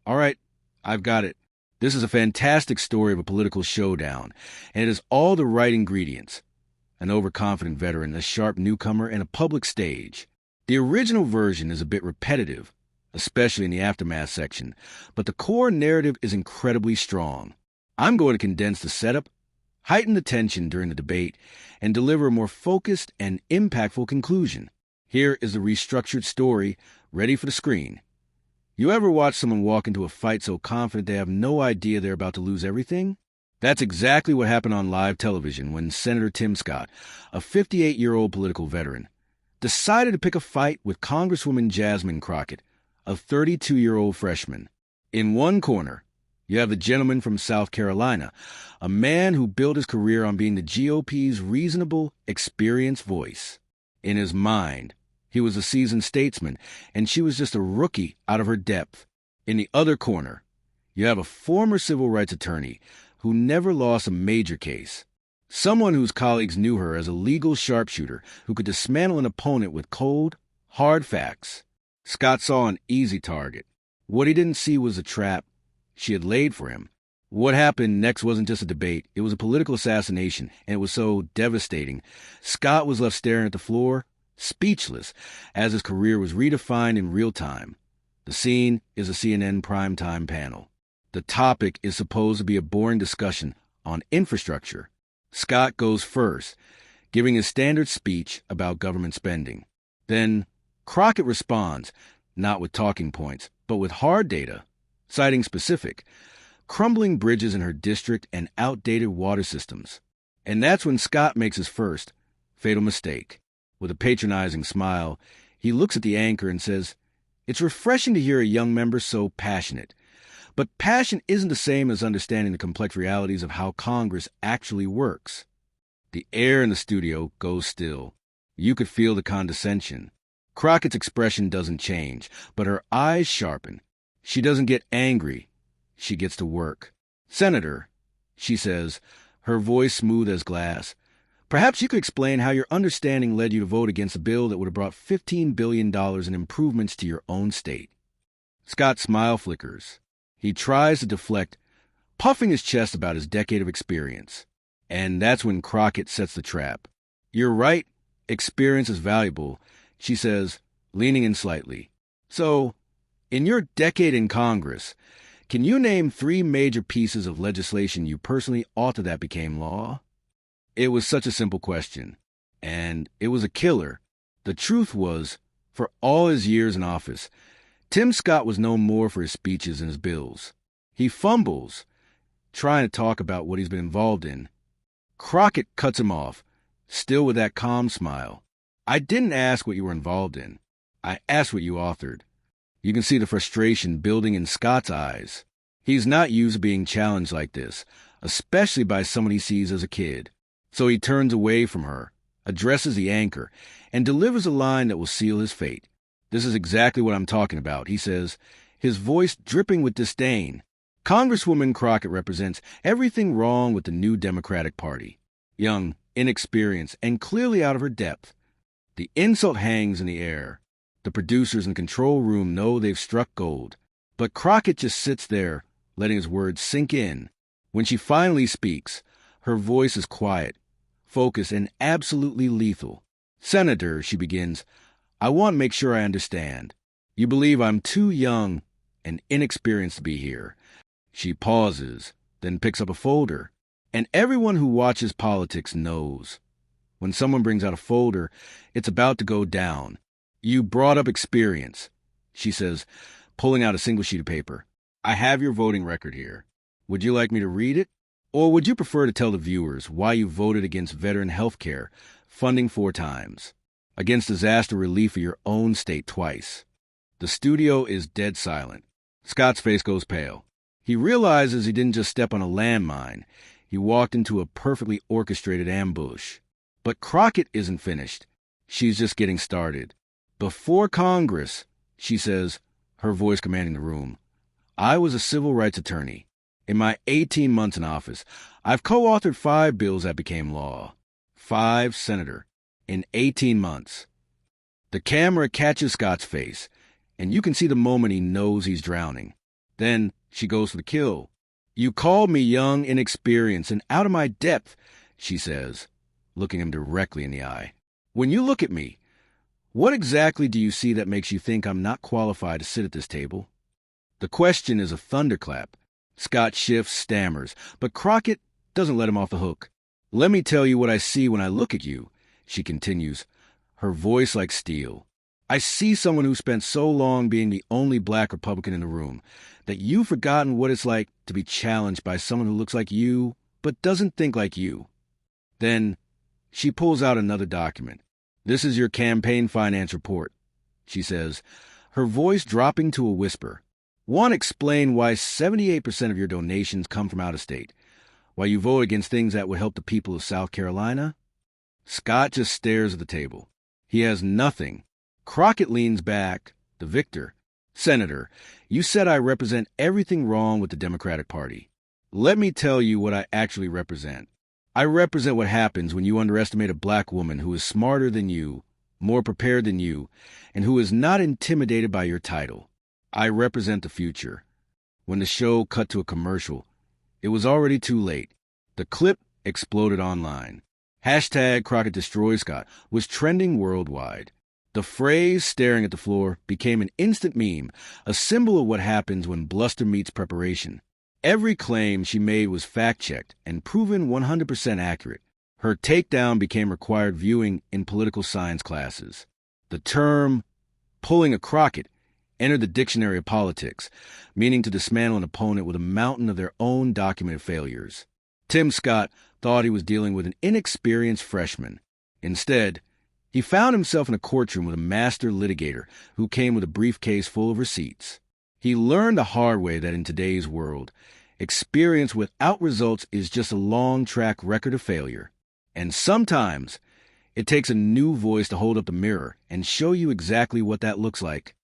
All right, I've got it. This is a fantastic story of a political showdown, and it has all the right ingredients. An overconfident veteran, a sharp newcomer, and a public stage. The original version is a bit repetitive, especially in the aftermath section, but the core narrative is incredibly strong. I'm going to condense the setup, heighten the tension during the debate, and deliver a more focused and impactful conclusion. Here is the restructured story, ready for the screen. You ever watch someone walk into a fight so confident they have no idea they're about to lose everything? That's exactly what happened on live television when Senator Tim Scott, a 58-year-old political veteran, decided to pick a fight with Congresswoman Jasmine Crockett, a 32-year-old freshman. In one corner, you have the gentleman from South Carolina, a man who built his career on being the GOP's reasonable, experienced voice. In his mind, he was a seasoned statesman, and she was just a rookie out of her depth. In the other corner, you have a former civil rights attorney who never lost a major case. Someone whose colleagues knew her as a legal sharpshooter who could dismantle an opponent with cold, hard facts. Scott saw an easy target. What he didn't see was a trap she had laid for him. What happened next wasn't just a debate. It was a political assassination, and it was so devastating. Scott was left staring at the floor, speechless, as his career was redefined in real time. The scene is a CNN primetime panel. The topic is supposed to be a boring discussion on infrastructure. Scott goes first, giving his standard speech about government spending. Then Crockett responds, not with talking points, but with hard data, citing specific, crumbling bridges in her district and outdated water systems. And that's when Scott makes his first fatal mistake. With a patronizing smile, he looks at the anchor and says, "It's refreshing to hear a young member so passionate. But passion isn't the same as understanding the complex realities of how Congress actually works." The air in the studio goes still. You could feel the condescension. Crockett's expression doesn't change, but her eyes sharpen. She doesn't get angry. She gets to work. "Senator," she says, her voice smooth as glass, "perhaps you could explain how your understanding led you to vote against a bill that would have brought $15 billion in improvements to your own state." Scott's smile flickers. He tries to deflect, puffing his chest about his decade of experience. And that's when Crockett sets the trap. "You're right, experience is valuable," she says, leaning in slightly. "So, in your decade in Congress, can you name 3 major pieces of legislation you personally authored that became law?" It was such a simple question, and it was a killer. The truth was, for all his years in office, Tim Scott was known more for his speeches and his bills. He fumbles, trying to talk about what he's been involved in. Crockett cuts him off, still with that calm smile. "I didn't ask what you were involved in. I asked what you authored." You can see the frustration building in Scott's eyes. He's not used to being challenged like this, especially by someone he sees as a kid. So he turns away from her, addresses the anchor, and delivers a line that will seal his fate. "This is exactly what I'm talking about," he says, his voice dripping with disdain. Congresswoman Crockett represents everything wrong with the new Democratic Party. Young, inexperienced, and clearly out of her depth. The insult hangs in the air. The producers in the control room know they've struck gold. But Crockett just sits there, letting his words sink in. When she finally speaks, her voice is quiet, focused, and absolutely lethal. "Senator," she begins, "I want to make sure I understand. You believe I'm too young and inexperienced to be here." She pauses, then picks up a folder. And everyone who watches politics knows. When someone brings out a folder, it's about to go down. "You brought up experience," she says, pulling out a single sheet of paper. "I have your voting record here. Would you like me to read it? Or would you prefer to tell the viewers why you voted against veteran health care, funding 4 times, against disaster relief for your own state twice?" The studio is dead silent. Scott's face goes pale. He realizes he didn't just step on a landmine. He walked into a perfectly orchestrated ambush. But Crockett isn't finished. She's just getting started. "Before Congress," she says, her voice commanding the room, "I was a civil rights attorney. In my 18 months in office, I've co-authored 5 bills that became law. 5, Senator, in 18 months. The camera catches Scott's face, and you can see the moment he knows he's drowning. Then she goes for the kill. "You called me young, inexperienced, and out of my depth," she says, looking him directly in the eye. "When you look at me, what exactly do you see that makes you think I'm not qualified to sit at this table?" The question is a thunderclap. Scott shifts, stammers, but Crockett doesn't let him off the hook. "Let me tell you what I see when I look at you," she continues, her voice like steel. "I see someone who spent so long being the only black Republican in the room that you've forgotten what it's like to be challenged by someone who looks like you but doesn't think like you." Then she pulls out another document. "This is your campaign finance report," she says, her voice dropping to a whisper. "Want to explain why 78% of your donations come from out of state? Why you vote against things that would help the people of South Carolina?" Scott just stares at the table. He has nothing. Crockett leans back, the victor. "Senator, you said I represent everything wrong with the Democratic Party. Let me tell you what I actually represent. I represent what happens when you underestimate a black woman who is smarter than you, more prepared than you, and who is not intimidated by your title. I represent the future." When the show cut to a commercial, it was already too late. The clip exploded online. Hashtag Crockett Destroys Scott was trending worldwide. The phrase "staring at the floor" became an instant meme, a symbol of what happens when bluster meets preparation. Every claim she made was fact-checked and proven 100% accurate. Her takedown became required viewing in political science classes. The term "pulling a Crockett" entered the dictionary of politics, meaning to dismantle an opponent with a mountain of their own documented failures. Tim Scott thought he was dealing with an inexperienced freshman. Instead, he found himself in a courtroom with a master litigator who came with a briefcase full of receipts. He learned the hard way that in today's world, experience without results is just a long track record of failure. And sometimes, it takes a new voice to hold up the mirror and show you exactly what that looks like.